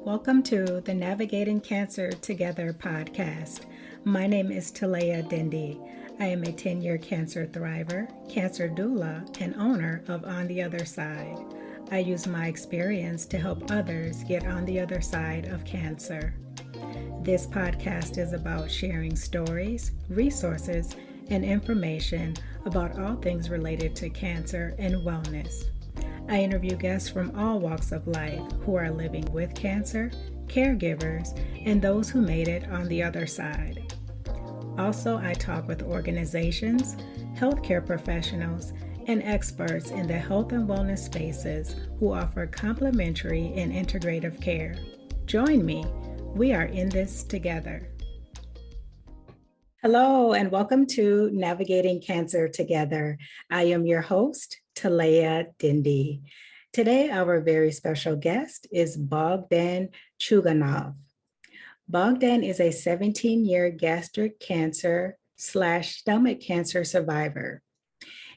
Welcome to the Navigating Cancer Together podcast. My name is Talea Dindy. I am a 10-year cancer thriver, cancer doula, and owner of On the Other Side. I use my experience to help others get on the other side of cancer. This podcast is about sharing stories, resources, and information about all things related to cancer and wellness. I interview guests from all walks of life who are living with cancer, caregivers, and those who made it on the other side. Also, I talk with organizations, healthcare professionals, and experts in the health and wellness spaces who offer complementary and integrative care. Join me. We are in this together. Hello, and welcome to Navigating Cancer Together. I am your host, Talea Dindy. Today, our very special guest is Bogdan Chugunov. Bogdan is a 17-year gastric cancer / stomach cancer survivor.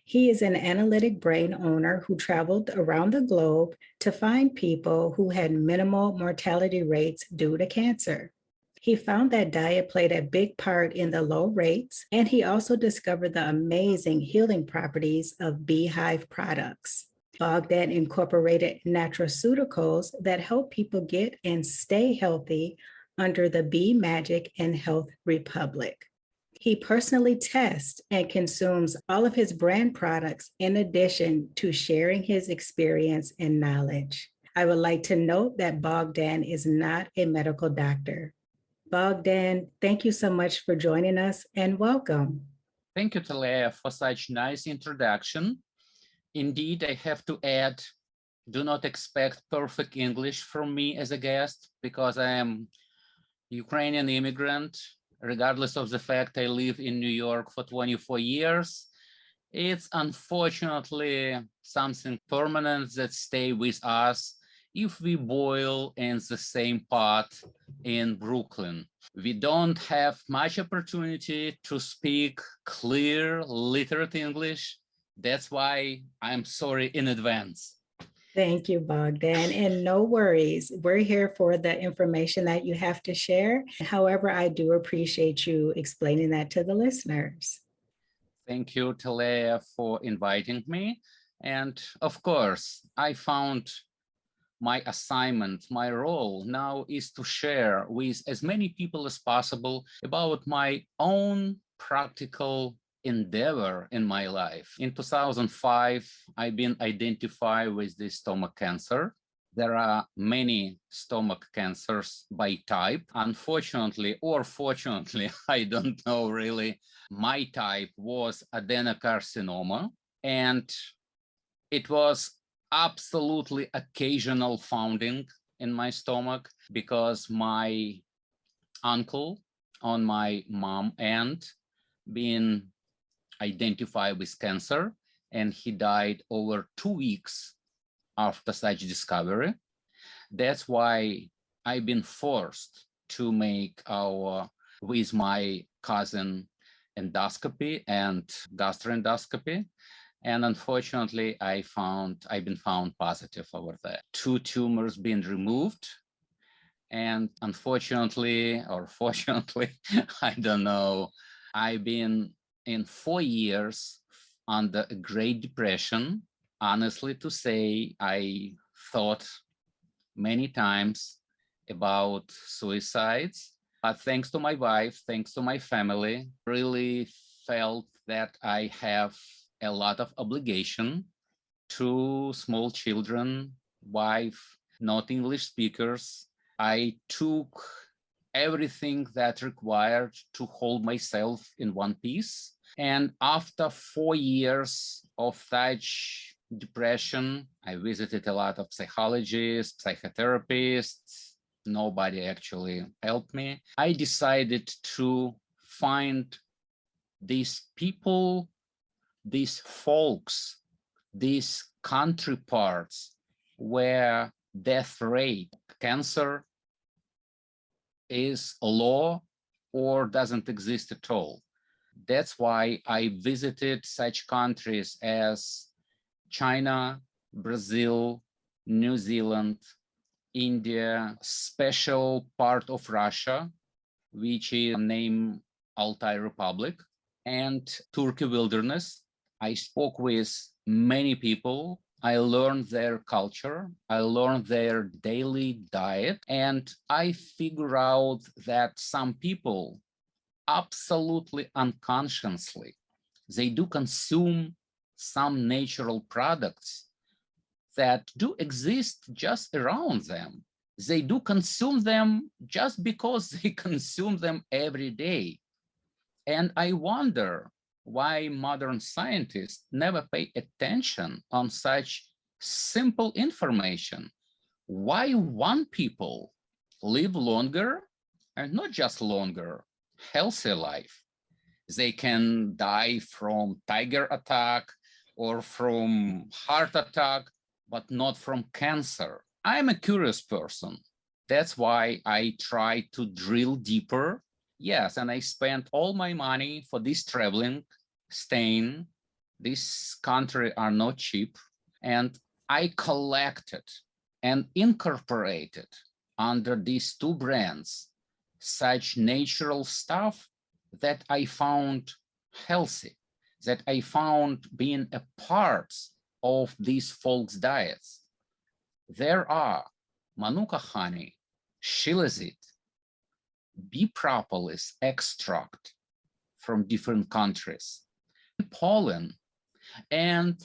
He is an analytic brain owner who traveled around the globe to find people who had minimal mortality rates due to cancer. He found that diet played a big part in the low rates, and he also discovered the amazing healing properties of beehive products. Bogdan incorporated Nutraceuticals that help people get and stay healthy under the Bee Magic and Health Republic. He personally tests and consumes all of his brand products in addition to sharing his experience and knowledge. I would like to note that Bogdan is not a medical doctor. Bogdan, thank you so much for joining us and welcome. Thank you, Talea, for such nice introduction. Indeed, I have to add, do not expect perfect English from me as a guest because I am Ukrainian immigrant. Regardless of the fact I live in New York for 24 years, it's unfortunately something permanent that stay with us if we boil in the same pot in Brooklyn. We don't have much opportunity to speak clear, literate English. That's why I'm sorry in advance. Thank you, Bogdan. And no worries. We're here for the information that you have to share. However, I do appreciate you explaining that to the listeners. Thank you, Talea, for inviting me. And of course, I found my assignment, my role now is to share with as many people as possible about my own practical endeavor in my life. In 2005, I've been identified with the stomach cancer. There are many stomach cancers by type. Unfortunately, or fortunately, I don't know really, my type was adenocarcinoma, and it was absolutely occasional founding in my stomach because my uncle on my mom end been identified with cancer, and he died over 2 weeks after such discovery. That's why I've been forced to make with my cousin endoscopy and gastroendoscopy. And unfortunately, I've been found positive over that. 2 tumors been removed. And unfortunately, or fortunately, I don't know, I've been in 4 years under a Great Depression. Honestly to say, I thought many times about suicides, but thanks to my wife, thanks to my family, really felt that I have a lot of obligation to small children, wife, not English speakers. I took everything that required to hold myself in one piece. And after 4 years of such depression, I visited a lot of psychologists, psychotherapists. Nobody actually helped me. I decided to find these people, these folks, these country parts where death rate, cancer is low or doesn't exist at all. That's why I visited such countries as China, Brazil, New Zealand, India, special part of Russia, which is named Altai Republic, and Turkey wilderness. I spoke with many people. I learned their culture. I learned their daily diet. And I figure out that some people absolutely unconsciously, they do consume some natural products that do exist just around them. They do consume them just because they consume them every day. And I wonder why modern scientists never pay attention on such simple information. Why one people live longer, and not just longer, healthy life. They can die from tiger attack or from heart attack, but not from cancer. I'm a curious person. That's why I try to drill deeper. Yes, and I spent all my money for this traveling, staying. This country are not cheap. And I collected and incorporated under these two brands such natural stuff that I found healthy, that I found being a part of these folks' diets. There are manuka honey, shilajit, bee propolis extract from different countries, pollen, and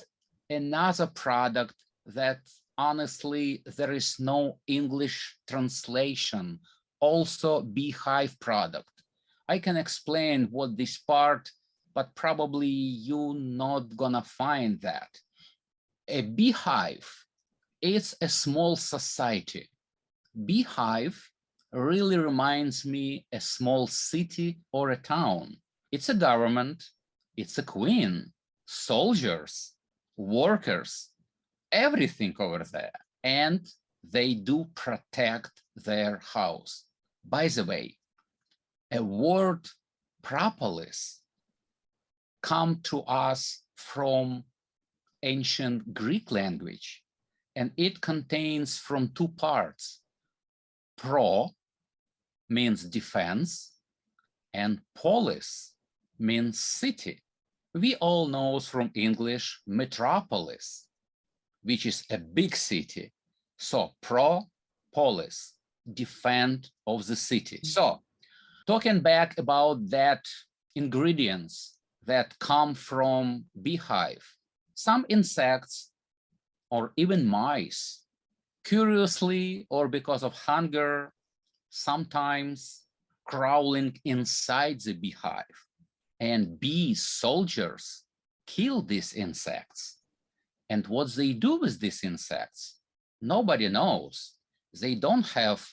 another product that honestly there is no English translation, also beehive product. I can explain what this part, but probably you're not gonna find that. A beehive is a small society. Beehive really reminds me a small city or a town. It's a government, it's a queen, soldiers, workers, everything over there. And they do protect their house. By the way, a word propolis come to us from ancient Greek language, and it contains from two parts. Pro means defense, and polis means city. We all know from English metropolis, which is a big city. So polis, defend of the city. So talking back about that ingredients that come from beehive, some insects or even mice, curiously or because of hunger, sometimes crawling inside the beehive. And bee soldiers kill these insects. And what they do with these insects, nobody knows. They don't have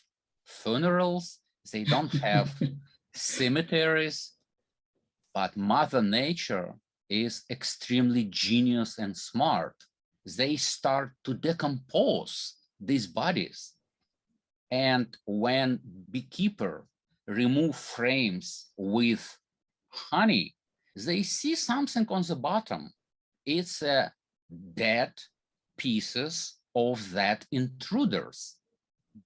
funerals, they don't have cemeteries, but Mother Nature is extremely genius and smart. They start to decompose these bodies. And when beekeeper remove frames with honey, they see something on the bottom. It's a dead pieces of that intruders.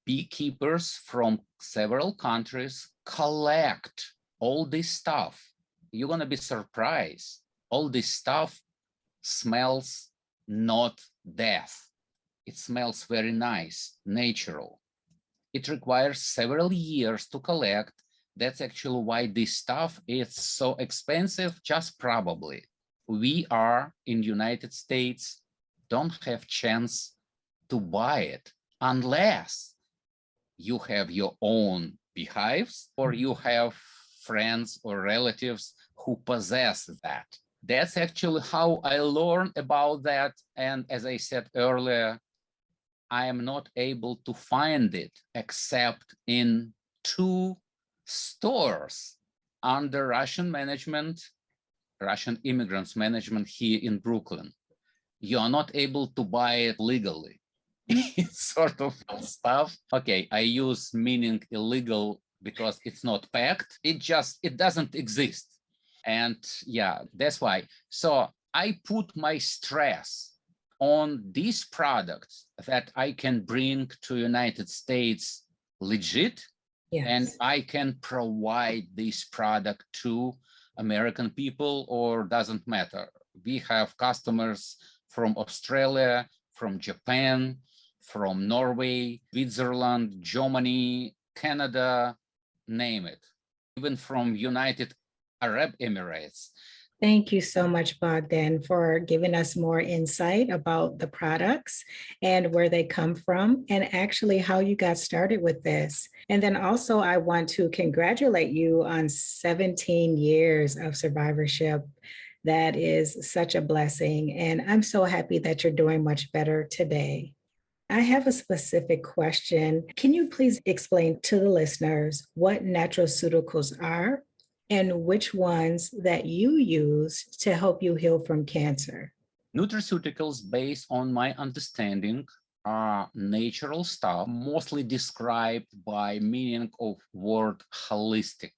Beekeepers from several countries collect all this stuff. You're gonna be surprised. All this stuff smells not death. It smells very nice, natural. It requires several years to collect. That's actually why this stuff is so expensive, just probably. We are in the United States, don't have chance to buy it unless you have your own beehives or you have friends or relatives who possess that. That's actually how I learned about that. And as I said earlier, I am not able to find it except in 2 stores under Russian management, Russian immigrants management here in Brooklyn. You are not able to buy it legally. It's sort of stuff. Okay, I use meaning illegal because it's not packed. It doesn't exist. And yeah, that's why. So I put my stress on these products that I can bring to United States legit, and Yes. I can provide this product to American people, or doesn't matter. We have customers from Australia, from Japan, from Norway, Switzerland, Germany, Canada, name it, even from United Arab Emirates. Thank you so much, Bogdan, for giving us more insight about the products and where they come from, and actually how you got started with this. And then also, I want to congratulate you on 17 years of survivorship. That is such a blessing. And I'm so happy that you're doing much better today. I have a specific question. Can you please explain to the listeners what nutraceuticals are and which ones that you use to help you heal from cancer? Nutraceuticals, based on my understanding, are natural stuff, mostly described by meaning of word holistic.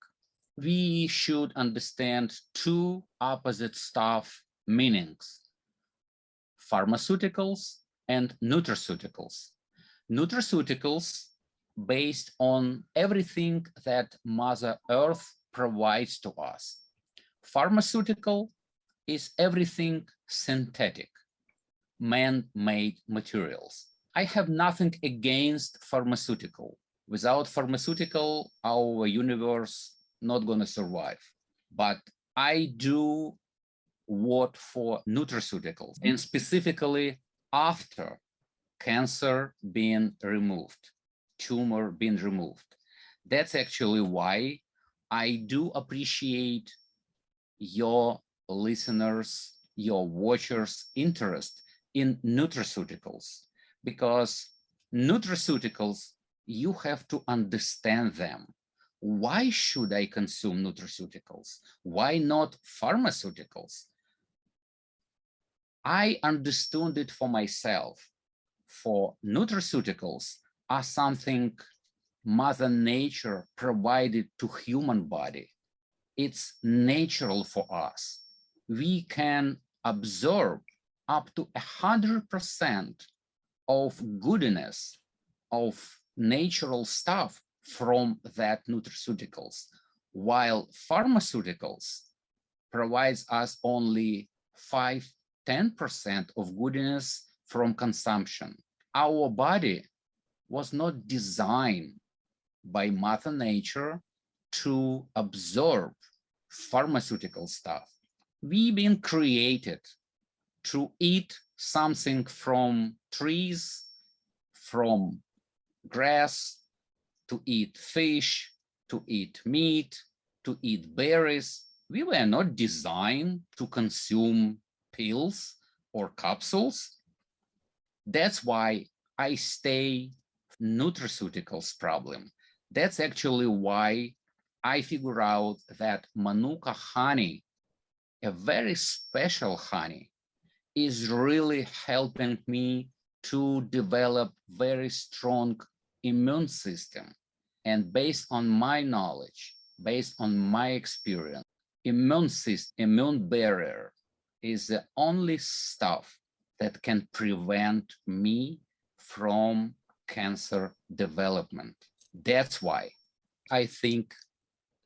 We should understand two opposite stuff meanings: pharmaceuticals and nutraceuticals. Nutraceuticals based on everything that Mother Earth provides to us. Pharmaceutical is everything synthetic, man-made materials. I have nothing against pharmaceutical. Without pharmaceutical, our universe not gonna survive. But I do work for nutraceuticals, and specifically after cancer being removed, tumor being removed. That's actually why I do appreciate your listeners, your watchers' interest in nutraceuticals, because nutraceuticals, you have to understand them. Why should I consume nutraceuticals? Why not pharmaceuticals? I understood it for myself. For nutraceuticals are something Mother Nature provided to human body. It's natural for us. We can absorb up to 100% of goodness, of natural stuff from that nutraceuticals, while pharmaceuticals provides us only 5–10% of goodness from consumption. Our body was not designed by Mother Nature to absorb pharmaceutical stuff. We've been created to eat something from trees, from grass, to eat fish, to eat meat, to eat berries. We were not designed to consume pills or capsules. That's why I stay nutraceuticals problem. That's actually why I figure out that Manuka honey, a very special honey, is really helping me to develop very strong immune system. And based on my knowledge, based on my experience, immune system, immune barrier is the only stuff that can prevent me from cancer development. That's why I think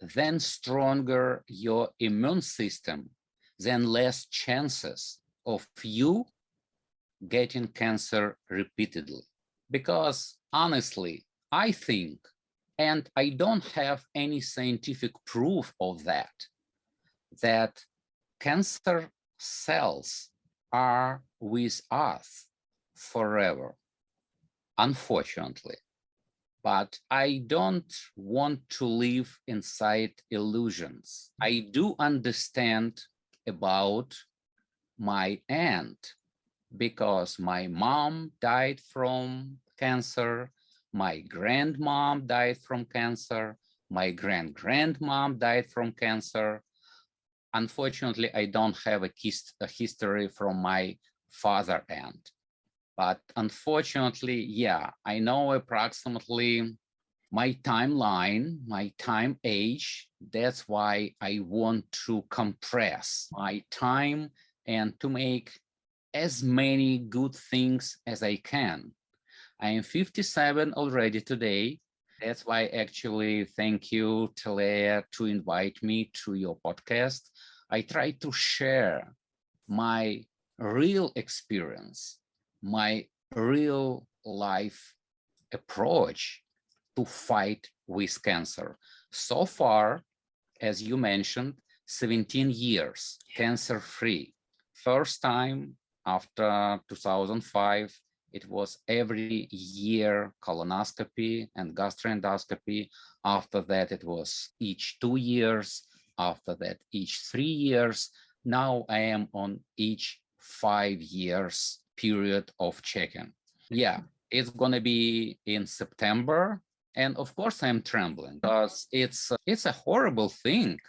then stronger your immune system, then less chances of you getting cancer repeatedly. Because honestly, I think, and I don't have any scientific proof of that, that cancer cells are with us forever, unfortunately. But I don't want to live inside illusions. I do understand about my aunt, because my mom died from cancer, my grandmom died from cancer, my grand-grandmom died from cancer. Unfortunately, I don't have a history from my father aunt. But unfortunately, yeah, I know approximately my timeline, my time age. That's why I want to compress my time and to make as many good things as I can. I am 57 already today. That's why actually thank you, Talea, to invite me to your podcast. I try to share my real experience, my real life approach to fight with cancer. So far, as you mentioned, 17 years cancer-free. First time after 2005, it was every year colonoscopy and gastroendoscopy. After that, it was each 2 years. After that, each 3 years. Now I am on each 5 years period of checking. Yeah, it's gonna be in September. And of course I'm trembling because it's a horrible thing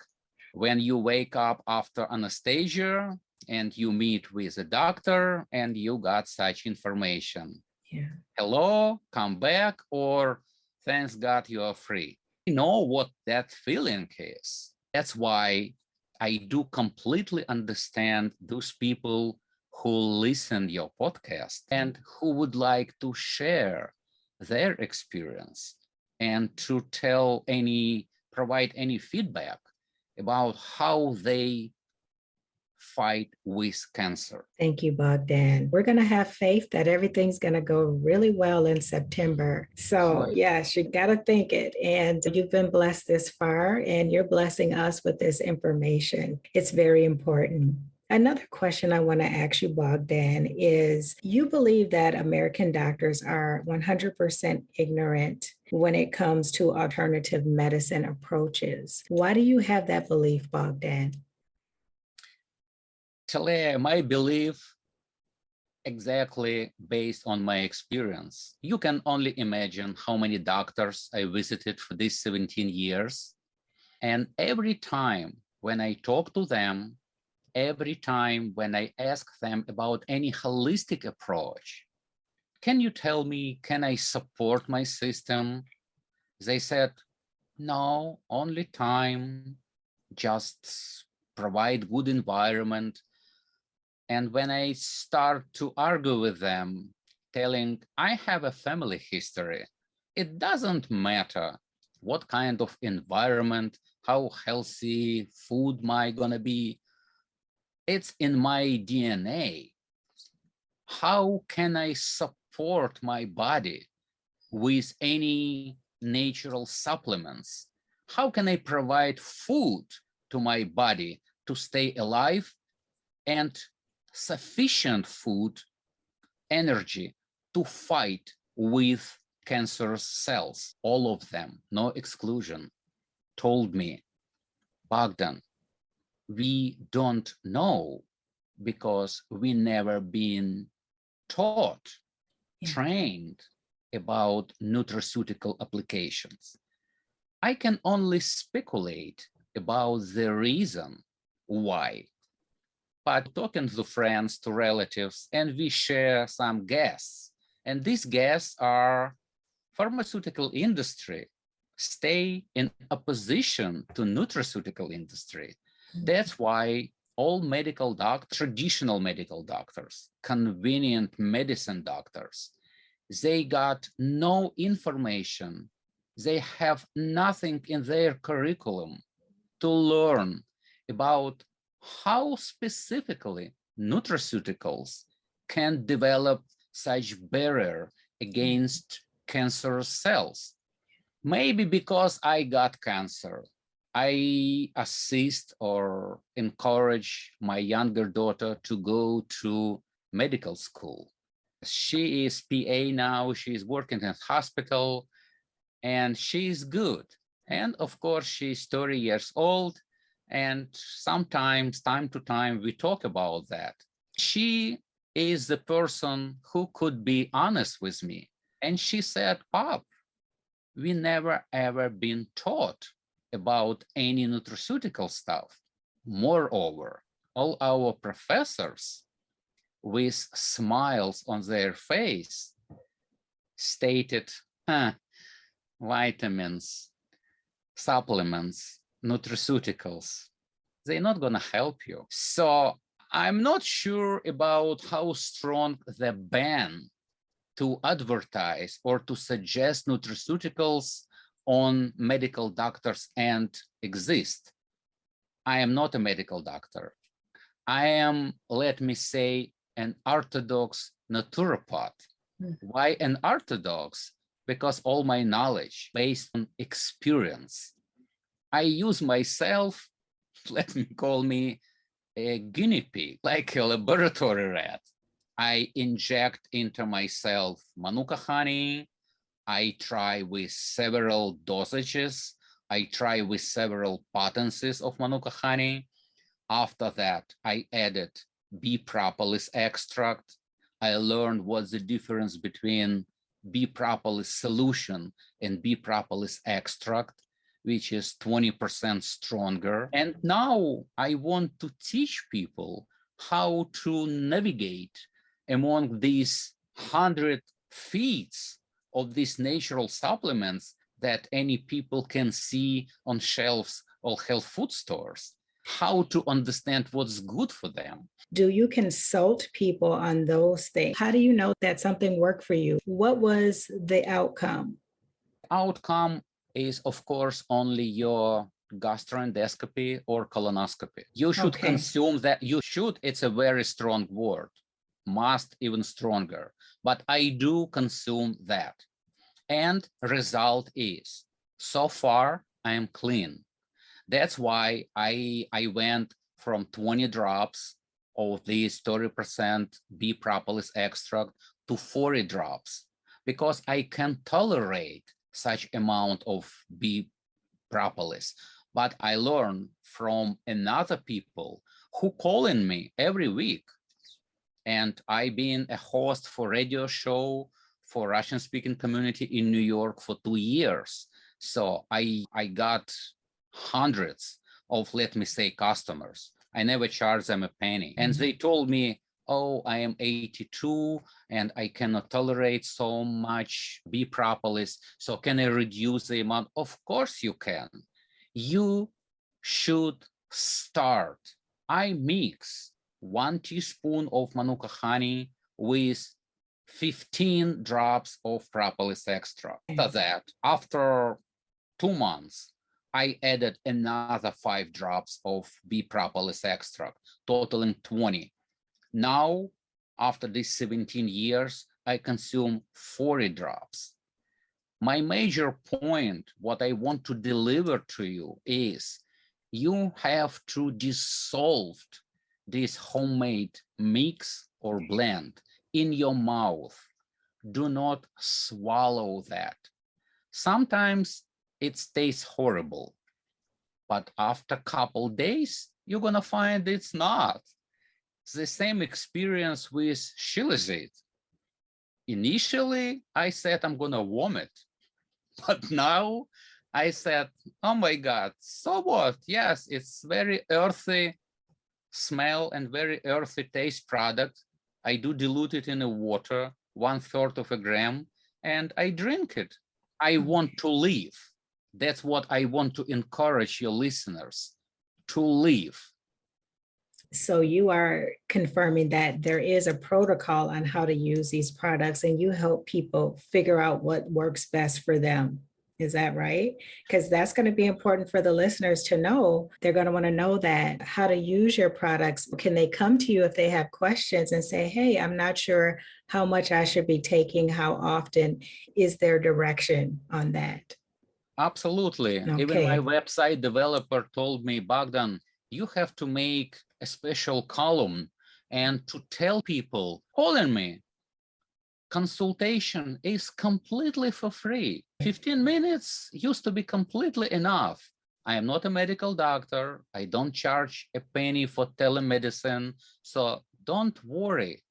when you wake up after anesthesia and you meet with a doctor and you got such information. Yeah. Hello, come back, or thanks God you are free. I know what that feeling is. That's why I do completely understand those people who listen your podcast and who would like to share their experience and to provide any feedback about how they fight with cancer. Thank you, Bogdan. We're going to have faith that everything's going to go really well in September. So, yes, you got to think it. And you've been blessed this far, and you're blessing us with this information. It's very important. Another question I want to ask you, Bogdan, is you believe that American doctors are 100% ignorant when it comes to alternative medicine approaches. Why do you have that belief, Bogdan? Talea, my belief exactly based on my experience. You can only imagine how many doctors I visited for these 17 years. And every time when I talk to them, every time when I ask them about any holistic approach, can you tell me, can I support my system? They said, no, only time, just provide good environment. And when I start to argue with them, telling I have a family history, it doesn't matter what kind of environment, how healthy food am I gonna be, it's in my DNA. How can I support my body with any natural supplements? How can I provide food to my body to stay alive and sufficient food, energy to fight with cancerous cells? All of them, no exclusion, told me, Bogdan, we don't know because we never been taught, trained about nutraceutical applications. I can only speculate about the reason why. But talking to friends, to relatives, and we share some guests. And these guests are pharmaceutical industry, stay in opposition to nutraceutical industry. That's why all medical doctors, traditional medical doctors, convenient medicine doctors, they got no information. They have nothing in their curriculum to learn about how specifically nutraceuticals can develop such barrier against cancerous cells. Maybe because I got cancer, I assist or encourage my younger daughter to go to medical school. She is PA now, she's working in a hospital, and she's good. And of course, she's 30 years old, and sometimes, time to time, we talk about that. She is the person who could be honest with me. And she said, Pop, we never ever been taught about any nutraceutical stuff. Moreover, all our professors with smiles on their face stated, vitamins, supplements, nutraceuticals, they're not gonna help you. So I'm not sure about how strong the ban to advertise or to suggest nutraceuticals on medical doctors' end exist. I am not a medical doctor. I am, let me say, an orthodox naturopath. Why an orthodox? Because all my knowledge based on experience. I use myself, let me call me a guinea pig, like a laboratory rat. I inject into myself manuka honey. I try with several dosages. I try with several potencies of manuka honey. After that, I added bee propolis extract. I learned what's the difference between bee propolis solution and bee propolis extract, which is 20% stronger. And now I want to teach people how to navigate among these 100 feeds of these natural supplements that any people can see on shelves of health food stores, how to understand what's good for them. Do you consult people on those things? How do you know that something worked for you? What was the outcome? Outcome is, of course, only your gastroendoscopy or colonoscopy. You should consume that. You should, it's a very strong word, must even stronger, but I do consume that. And result is, so far, I am clean. That's why I went from 20 drops of this 30% bee propolis extract to 40 drops, because I can tolerate such amount of bee propolis. But I learned from another people who calling me every week. And I've been a host for radio show for Russian speaking community in New York for 2 years. So I got hundreds of, let me say, customers. I never charged them a penny. And they told me, oh, I am 82 and I cannot tolerate so much bee propolis. So can I reduce the amount? Of course you can. You should start. I mix 1 teaspoon of manuka honey with 15 drops of propolis extract. After that, after 2 months, I added another 5 drops of bee propolis extract, totaling 20. Now, after these 17 years, I consume 40 drops. My major point, what I want to deliver to you is, you have to dissolve this homemade mix or blend in your mouth. Do not swallow that. Sometimes it tastes horrible, but after a couple days, you're gonna find it's not. It's the same experience with shilajit. Initially, I said I'm gonna vomit, but now I said, oh my God, so what? Yes, it's very earthy smell and very earthy taste product. I do dilute it in the water, 1/3 of a gram, and I drink it. I want to live. That's what I want to encourage your listeners to live. So you are confirming that there is a protocol on how to use these products, and you help people figure out what works best for them. Is that right? Because that's going to be important for the listeners to know. They're going to want to know that, how to use your products. Can they come to you if they have questions and say, hey, I'm not sure how much I should be taking, how often? Is there direction on that? Absolutely. Okay. Even my website developer told me, Bogdan, you have to make a special column and to tell people, calling me, consultation is completely for free. 15 minutes used to be completely enough. I am not a medical doctor. I don't charge a penny for telemedicine. So don't worry.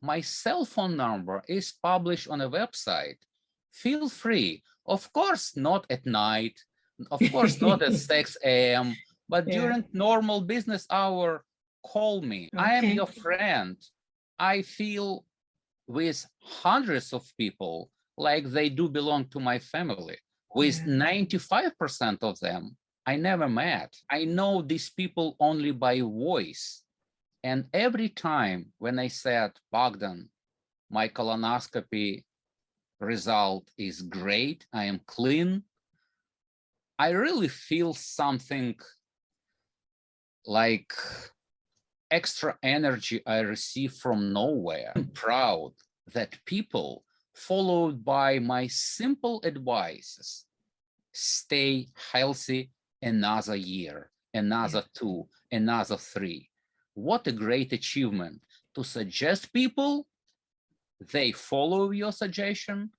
My cell phone number is published on a website. Feel free. Of course, not at night. Of course, not at 6 a.m. But during normal business hour, call me. Okay. I am your friend. I feel with hundreds of people like they do belong to my family. With 95% of them, I never met. I know these people only by voice. And every time when I said, Bogdan, my colonoscopy result is great, I am clean, I really feel something like extra energy I receive from nowhere. I'm proud that people followed by my simple advices stay healthy another year, another 2, another 3. What a great achievement to suggest people, they follow your suggestion,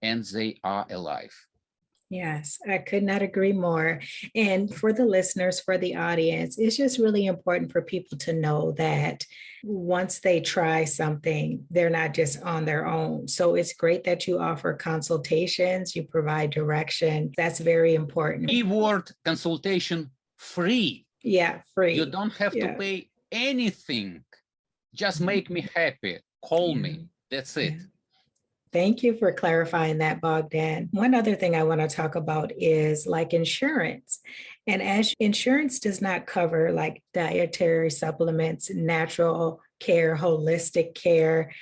and they are alive. Yes, I could not agree more. And for the listeners, for the audience, it's just really important for people to know that once they try something, they're not just on their own. So it's great that you offer consultations, you provide direction. That's very important. Keyword consultation free. Yeah, free. You don't have to pay anything. Just make me happy. Call me. That's it. Thank you for clarifying that, Bogdan. One other thing I want to talk about is like insurance. And as insurance does not cover like dietary supplements, natural care, holistic care,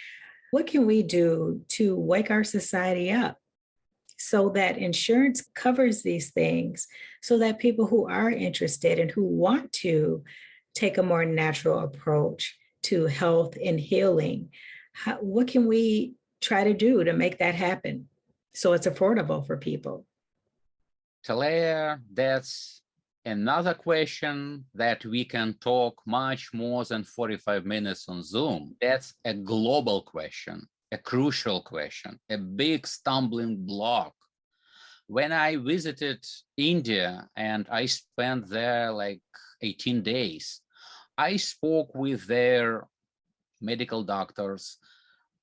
what can we do to wake our society up so that insurance covers these things so that people who are interested and who want to take a more natural approach to health and healing, what can we try to do to make that happen so it's affordable for people? Talea, that's another question that we can talk much more than 45 minutes on Zoom. That's a global question, a crucial question, a big stumbling block. When I visited India and I spent there like 18 days, I spoke with their medical doctors.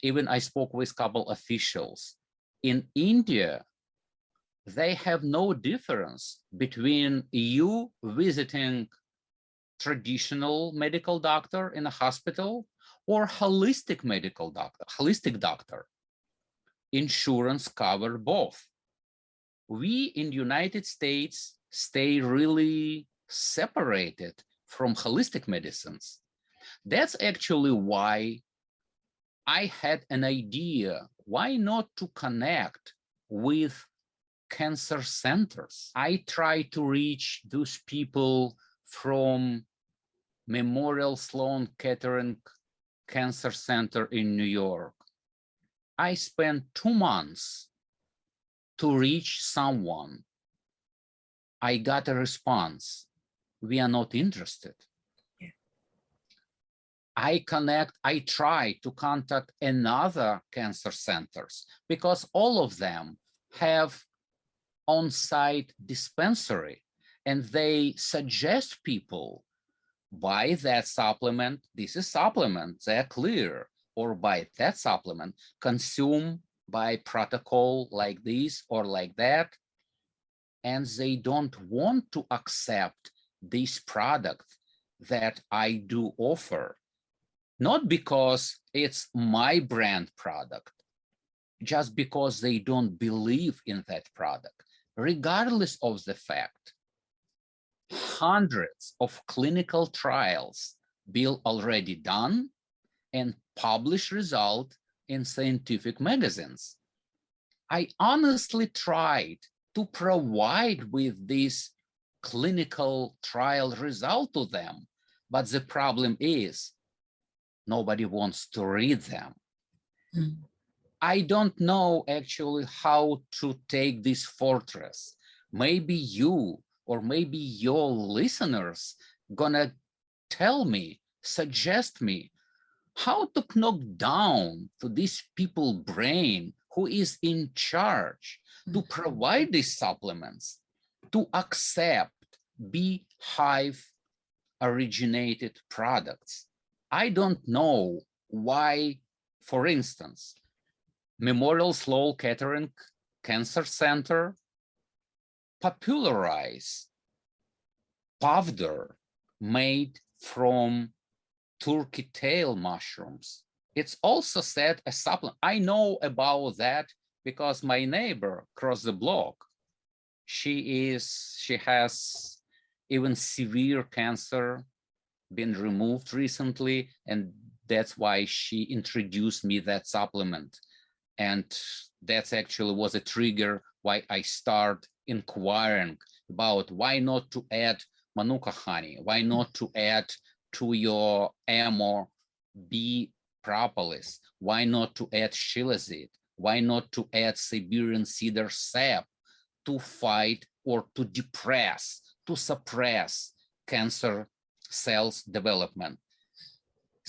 Even I spoke with a couple officials. In India, they have no difference between you visiting traditional medical doctor in a hospital or holistic medical doctor, holistic doctor. Insurance cover both. We in the United States stay really separated from holistic medicines. That's actually why I had an idea, why not to connect with cancer centers? I try to reach those people from Memorial Sloan Kettering Cancer Center in New York. I spent 2 months to reach someone. I got a response. We are not interested. I try to contact another cancer centers because all of them have on-site dispensary and they suggest people buy that supplement. This is supplement, they're clear, or buy that supplement, consume by protocol like this or like that. And they don't want to accept this product that I do offer. Not because it's my brand product, just because they don't believe in that product, regardless of the fact. Hundreds of clinical trials been already done and published result in scientific magazines. I honestly tried to provide with this clinical trial result to them, but the problem is nobody wants to read them. I don't know actually how to take this fortress. Maybe you or maybe your listeners gonna tell me, suggest me how to knock down to these people brain who is in charge to provide these supplements, to accept beehive originated products. I don't know why, for instance, Memorial Sloan Kettering Cancer Center popularize powder made from turkey tail mushrooms. It's also said a supplement. I know about that because my neighbor across the block, she has even severe cancer been removed recently, and that's why she introduced me that supplement. And that's actually was a trigger why I start inquiring about why not to add Manuka honey, why not to add to your ammo bee propolis, why not to add shilajit, why not to add Siberian cedar sap to fight or to depress, to suppress cancer cells development.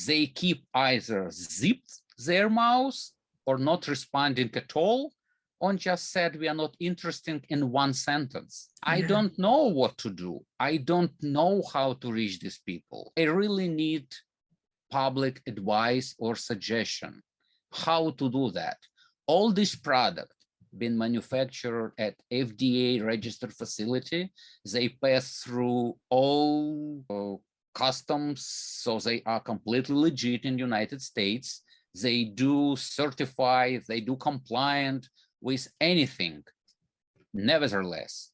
They keep either zipped their mouths or not responding at all, or just said we are not interested in one sentence. I don't know what to do. I don't know how to reach these people. I really need public advice or suggestion how to do that. All this product been manufactured at FDA registered facility. They pass through all customs, so they are completely legit in the United States. They do certify, they do compliant with anything. Nevertheless,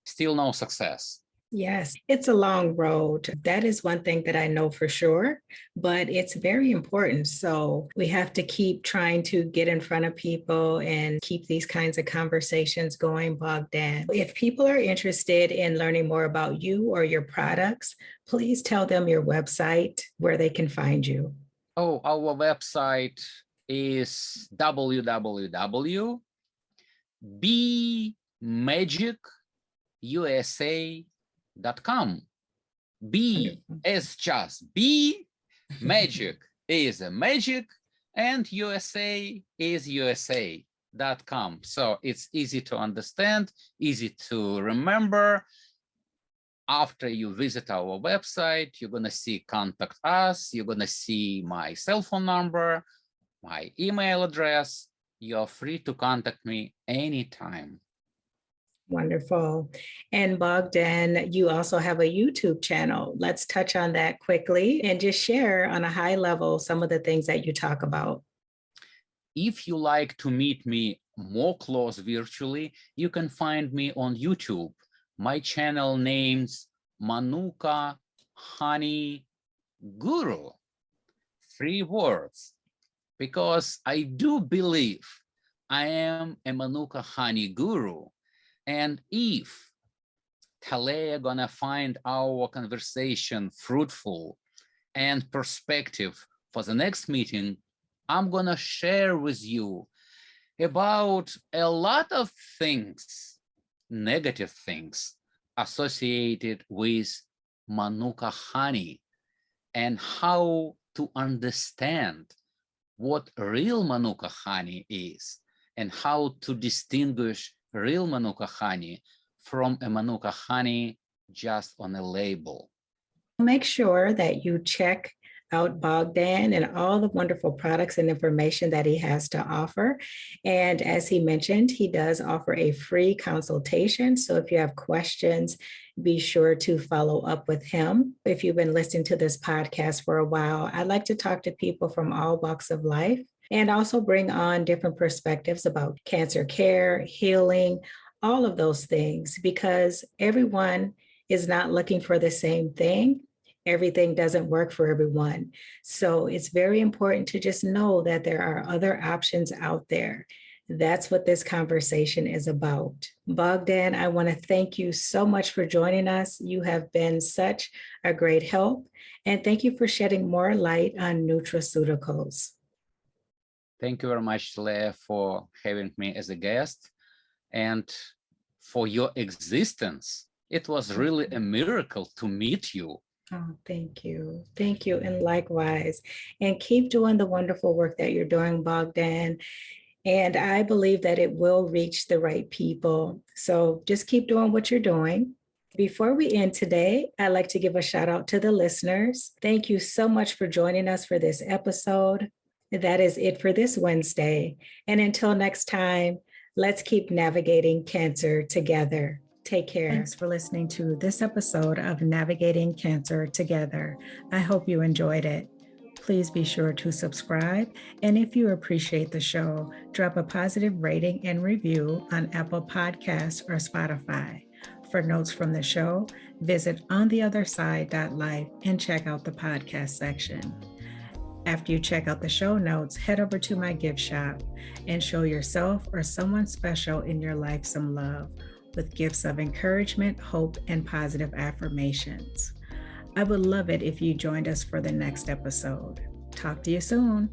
still no success. Yes, it's a long road. That is one thing that I know for sure, but it's very important. So we have to keep trying to get in front of people and keep these kinds of conversations going, Bogdan. If people are interested in learning more about you or your products, please tell them your website where they can find you. Oh, our website is www.beemagiciusa.com. B is just B, magic is a magic, and USA is USA.com. So it's easy to understand, easy to remember. After you visit our website, you're going to see contact us. You're going to see my cell phone number, my email address. You're free to contact me anytime. Wonderful. And Bogdan, you also have a YouTube channel. Let's touch on that quickly and just share on a high level some of the things that you talk about. If you like to meet me more close virtually, you can find me on YouTube. My channel name's Manuka Honey Guru. 3 words, because I do believe I am a Manuka Honey Guru. And if Talea gonna find our conversation fruitful and perspective for the next meeting, I'm gonna share with you about a lot of things, negative things associated with Manuka honey and how to understand what real Manuka honey is and how to distinguish real Manuka honey from a Manuka honey just on a label. Make sure that you check out Bogdan and all the wonderful products and information that he has to offer. And as he mentioned, he does offer a free consultation. So if you have questions, be sure to follow up with him. If you've been listening to this podcast for a while, I like to talk to people from all walks of life and also bring on different perspectives about cancer care, healing, all of those things, because everyone is not looking for the same thing. Everything doesn't work for everyone. So it's very important to just know that there are other options out there. That's what this conversation is about. Bogdan, I want to thank you so much for joining us. You have been such a great help. And thank you for shedding more light on nutraceuticals. Thank you very much, Leah, for having me as a guest and for your existence. It was really a miracle to meet you. Oh, thank you. Thank you. And likewise. And keep doing the wonderful work that you're doing, Bogdan. And I believe that it will reach the right people. So just keep doing what you're doing. Before we end today, I'd like to give a shout out to the listeners. Thank you so much for joining us for this episode. That is it for this Wednesday. And until next time, let's keep navigating cancer together. Take care. Thanks for listening to this episode of Navigating Cancer Together. I hope you enjoyed it. Please be sure to subscribe. And if you appreciate the show, drop a positive rating and review on Apple Podcasts or Spotify. For notes from the show, visit ontheotherside.life and check out the podcast section. After you check out the show notes, head over to my gift shop and show yourself or someone special in your life some love with gifts of encouragement, hope, and positive affirmations. I would love it if you joined us for the next episode. Talk to you soon.